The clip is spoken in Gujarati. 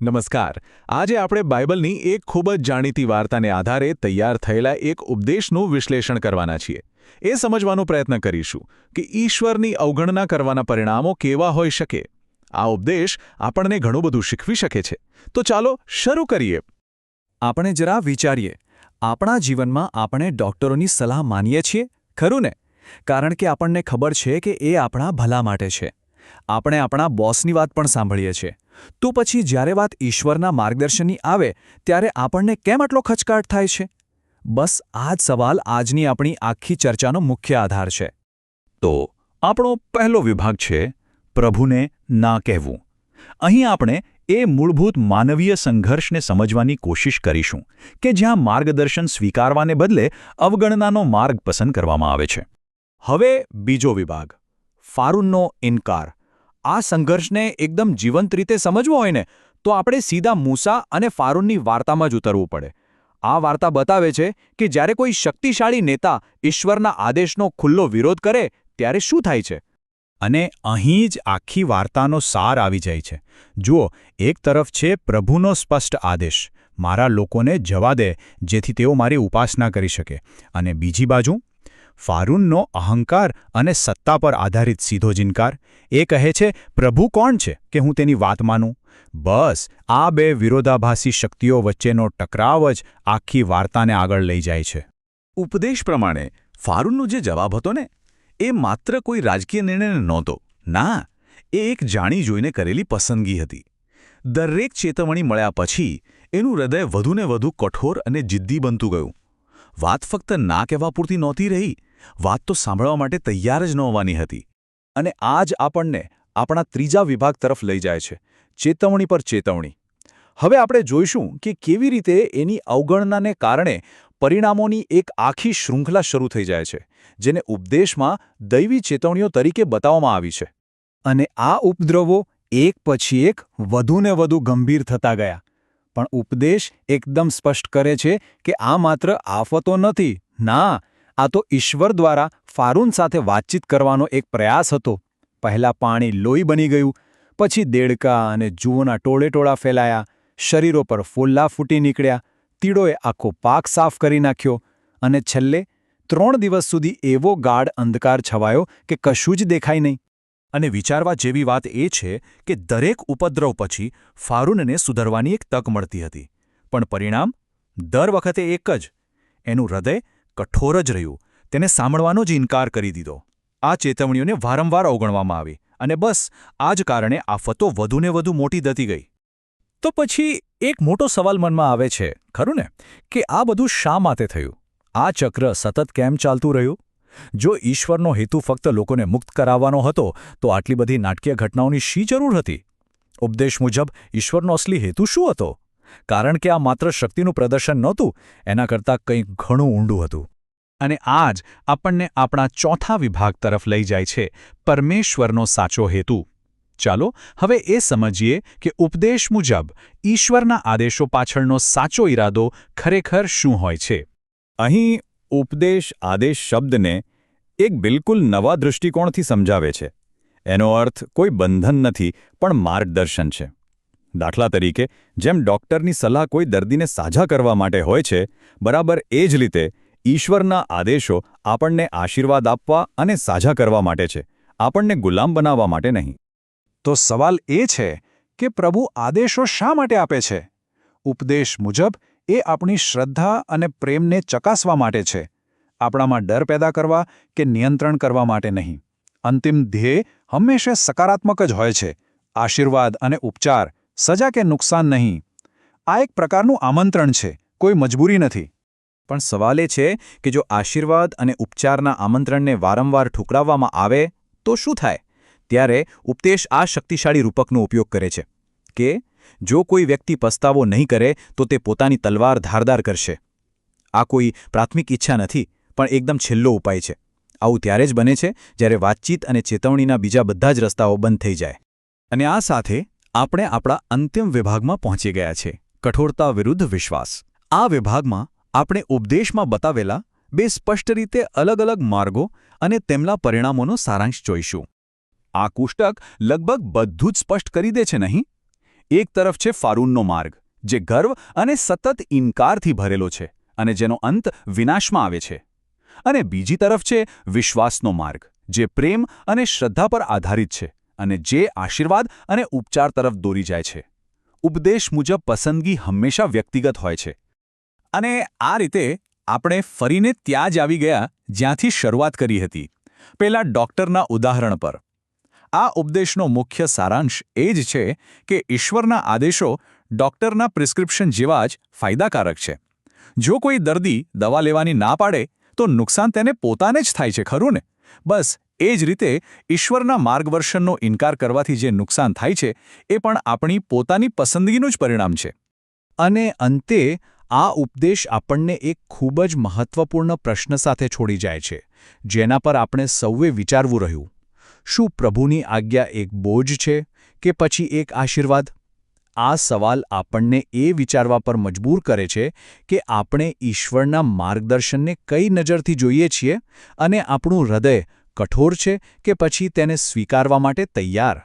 નમસ્કાર. આજે આપણે બાઇબલની એક ખૂબ જ જાણીતી વાર્તાને આધારે તૈયાર થયેલા એક ઉપદેશનું વિશ્લેષણ કરવાના છીએ. એ સમજવાનો પ્રયત્ન કરીશું કે ઈશ્વરની અવગણના કરવાના પરિણામો કેવા હોઈ શકે. આ ઉપદેશ આપણને ઘણું બધું શીખવી શકે છે. તો ચાલો શરૂ કરીએ. આપણે જરા વિચારીએ, આપણા જીવનમાં આપણે ડૉક્ટરોની સલાહ માનીએ છીએ, ખરું ને? કારણ કે આપણને ખબર છે કે એ આપણા ભલા માટે છે. આપણે આપણા બોસની વાત પણ સાંભળીએ છીએ. તો પછી જ્યારે વાત ઈશ્વરના માર્ગદર્શનની આવે ત્યારે આપણને કેમ આટલો ખચકાટ થાય છે? બસ આ જ સવાલ આજની આપણી આખી ચર્ચાનો મુખ્ય આધાર છે. તો આપણો પહેલો વિભાગ છે પ્રભુને ના કહેવું. અહીં આપણે એ મૂળભૂત માનવીય સંઘર્ષને સમજવાની કોશિશ કરીશું કે જ્યાં માર્ગદર્શન સ્વીકારવાને બદલે અવગણનાનો માર્ગ પસંદ કરવામાં આવે છે. હવે બીજો વિભાગ, ફારૂનનો ઇનકાર. આ સંઘર્ષને એકદમ જીવંત રીતે સમજવો હોય ને તો આપણે સીધા મૂસા અને ફારૂનની વાર્તામાં જ ઉતરવું પડે. આ વાર્તા બતાવે છે કે જ્યારે કોઈ શક્તિશાળી નેતા ઈશ્વરના આદેશનો ખુલ્લો વિરોધ કરે ત્યારે શું થાય છે. અને અહીં જ આખી વાર્તાનો સાર આવી જાય છે. જુઓ, એક તરફ છે પ્રભુનો સ્પષ્ટ આદેશ, મારા લોકોને જવા દે જેથી તેઓ મારી ઉપાસના કરી શકે, અને બીજી બાજુ ફારૂનનો અહંકાર અને સત્તા પર આધારિત સીધો જ ઇનકાર. એ કહે છે, પ્રભુ કોણ છે કે હું તેની વાત માનું? બસ આ બે વિરોધાભાસી શક્તિઓ વચ્ચેનો ટકરાવ જ આખી વાર્તાને આગળ લઈ જાય છે. ઉપદેશ પ્રમાણે ફારૂનનો જે જવાબ હતો ને, એ માત્ર કોઈ રાજકીય નિર્ણય નહોતો. ના, એ એક જાણી જોઈને કરેલી પસંદગી હતી. દરેક ચેતવણી મળ્યા પછી એનું હૃદય વધુને વધુ કઠોર અને જિદ્દી બનતું ગયું. વાત ફક્ત ના કહેવા પૂરતી નહોતી રહી, વાત તો સાંભળવા માટે તૈયાર જ ન હોવાની હતી. અને આ જ આપણને આપણા ત્રીજા વિભાગ તરફ લઈ જાય છે, ચેતવણી પર ચેતવણી. હવે આપણે જોઈશું કે કેવી રીતે એની અવગણનાને કારણે પરિણામોની એક આખી શૃંખલા શરૂ થઈ જાય છે, જેને ઉપદેશમાં દૈવી ચેતવણીઓ તરીકે બતાવવામાં આવી છે. અને આ ઉપદ્રવો એક પછી એક વધુને વધુ ગંભીર થતા ગયા. પણ ઉપદેશ એકદમ સ્પષ્ટ કરે છે કે આ માત્ર આફતો નથી. ના, આ તો ઈશ્વર દ્વારા ફારૂન સાથે વાતચીત કરવાનો એક પ્રયાસ હતો. પહેલાં પાણી લોહી બની ગયું, પછી દેડકા અને જુઓના ટોળેટોળા ફેલાયા, શરીરો પર ફોલ્લા ફૂટી નીકળ્યા, તીડોએ આખો પાક સાફ કરી નાખ્યો, અને છેલ્લે 3 દિવસ સુધી એવો ગાઢ અંધકાર છવાયો કે કશું જ દેખાય નહીં. અને વિચારવા જેવી વાત એ છે કે દરેક ઉપદ્રવ પછી ફારૂનને સુધરવાની એક તક મળતી હતી. પણ પરિણામ દર વખતે એક જ. એનું હૃદય કઠોર જ રહ્યું. તેને સાંભળવાનો જ ઇનકાર કરી દીધો. આ ચેતવણીઓને વારંવાર અવગણવામાં આવી, અને બસ આ જ કારણે આફતો વધુને વધુ મોટી થતી ગઈ. તો પછી એક મોટો સવાલ મનમાં આવે છે, ખરું ને, કે આ બધું શા માટે થયું? આ ચક્ર સતત કેમ ચાલતું રહ્યું? જો ઈશ્વરનો હેતુ ફક્ત લોકોને મુક્ત કરાવવાનો હતો તો આટલી બધી નાટકીય ઘટનાઓની શી જરૂર હતી? ઉપદેશ મુજબ ઈશ્વરનો અસલી હેતુ શું હતો? કારણ કે આ માત્ર શક્તિનું પ્રદર્શન નહોતું, એના કરતાં કંઈક ઘણું ઊંડું હતું. અને આ જ આપણને આપણા ચોથા વિભાગ તરફ લઈ જાય છે, પરમેશ્વરનો સાચો હેતુ. ચાલો હવે એ સમજીએ કે ઉપદેશ મુજબ ઈશ્વરના આદેશો પાછળનો સાચો ઈરાદો ખરેખર શું હોય છે. અહીં ઉપદેશ આદેશ શબ્દને એક બિલકુલ નવા દૃષ્ટિકોણથી સમજાવે છે. એનો અર્થ કોઈ બંધન નથી, પણ માર્ગદર્શન છે. દાખલા તરીકે, જેમ ડૉક્ટરની સલાહ કોઈ દર્દીને સાજા કરવા માટે હોય છે, બરાબર એ જ રીતે ઈશ્વરના આદેશો આપણને આશીર્વાદ આપવા અને સાજા કરવા માટે છે, આપણને ગુલામ બનાવવા માટે નહીં. તો સવાલ એ છે કે પ્રભુ આદેશો શા માટે આપે છે? ઉપદેશ મુજબ એ આપણી શ્રદ્ધા અને પ્રેમને ચકાસવા માટે છે, આપણામાં ડર પેદા કરવા કે નિયંત્રણ કરવા માટે નહીં. અંતિમ ધ્યેય હંમેશા સકારાત્મક જ હોય છે, આશીર્વાદ અને ઉપચાર, સજા કે નુકસાન નહીં. આ એક પ્રકારનું આમંત્રણ છે, કોઈ મજબૂરી નથી. પણ સવાલ એ છે કે જો આશીર્વાદ અને ઉપચારના આમંત્રણને વારંવાર ઠુકરાવવામાં આવે તો શું થાય? ત્યારે ઉપદેશ આ શક્તિશાળી રૂપકનો ઉપયોગ કરે છે કે જો કોઈ વ્યક્તિ પસ્તાવો નહીં કરે તો તે પોતાની તલવાર ધારદાર કરશે. આ કોઈ પ્રાથમિક ઈચ્છા નથી, પણ એકદમ છેલ્લો ઉપાય છે. આવું ત્યારે જ બને છે જ્યારે વાતચીત અને ચેતવણીના બીજા બધા જ રસ્તાઓ બંધ થઈ જાય. અને આ સાથે આપણે આપણા અંતિમ વિભાગમાં પહોંચી ગયા છે, કઠોરતા વિરુદ્ધ વિશ્વાસ. આ વિભાગમાં આપણે ઉપદેશમાં બતાવેલા બે સ્પષ્ટ રીતે અલગ અલગ માર્ગો અને તેમના પરિણામોનો સારાંશ જોઈશું. આ પુસ્તક લગભગ બધું જ સ્પષ્ટ કરી દે છે નહીં? એક તરફ છે ફારૂનનો માર્ગ, જે ગર્વ અને સતત ઇનકારથી ભરેલો છે અને જેનો અંત વિનાશમાં આવે છે. અને બીજી તરફ છે વિશ્વાસનો માર્ગ, જે પ્રેમ અને શ્રદ્ધા પર આધારિત છે અને જે આશીર્વાદ અને ઉપચાર તરફ દોરી જાય છે. ઉપદેશ મુજબ પસંદગી હંમેશા વ્યક્તિગત હોય છે. અને આ રીતે આપણે ફરીને ત્યાં જ આવી ગયા જ્યાંથી શરૂઆત કરી હતી, પેલા ડૉક્ટરના ઉદાહરણ પર. આ ઉપદેશનો મુખ્ય સારાંશ એ જ છે કે ઈશ્વરના આદેશો ડૉક્ટરના પ્રિસ્ક્રિપ્શન જેવા જ ફાયદાકારક છે. જો કોઈ દર્દી દવા લેવાની ના પાડે તો નુકસાન તેને પોતાને જ થાય છે, ખરું ને? બસ એ જ રીતે ઈશ્વરના માર્ગદર્શનનો ઇનકાર કરવાથી જે નુકસાન થાય છે એ પણ આપણી પોતાની પસંદગીનું જ પરિણામ છે. અને અંતે આ ઉપદેશ આપણને એક ખૂબ જ મહત્વપૂર્ણ પ્રશ્ન સાથે છોડી જાય છે, જેના પર આપણે સૌએ વિચારવું રહ્યું. શું પ્રભુની આજ્ઞા એક બોજ છે કે પછી એક આશીર્વાદ? આ સવાલ આપણને એ વિચારવા પર મજબૂર કરે છે કે આપણે ઈશ્વરના માર્ગદર્શનને કઈ નજરથી જોઈએ છીએ અને આપણું હૃદય કઠોર છે કે પછી તેને સ્વીકારવા માટે તૈયાર.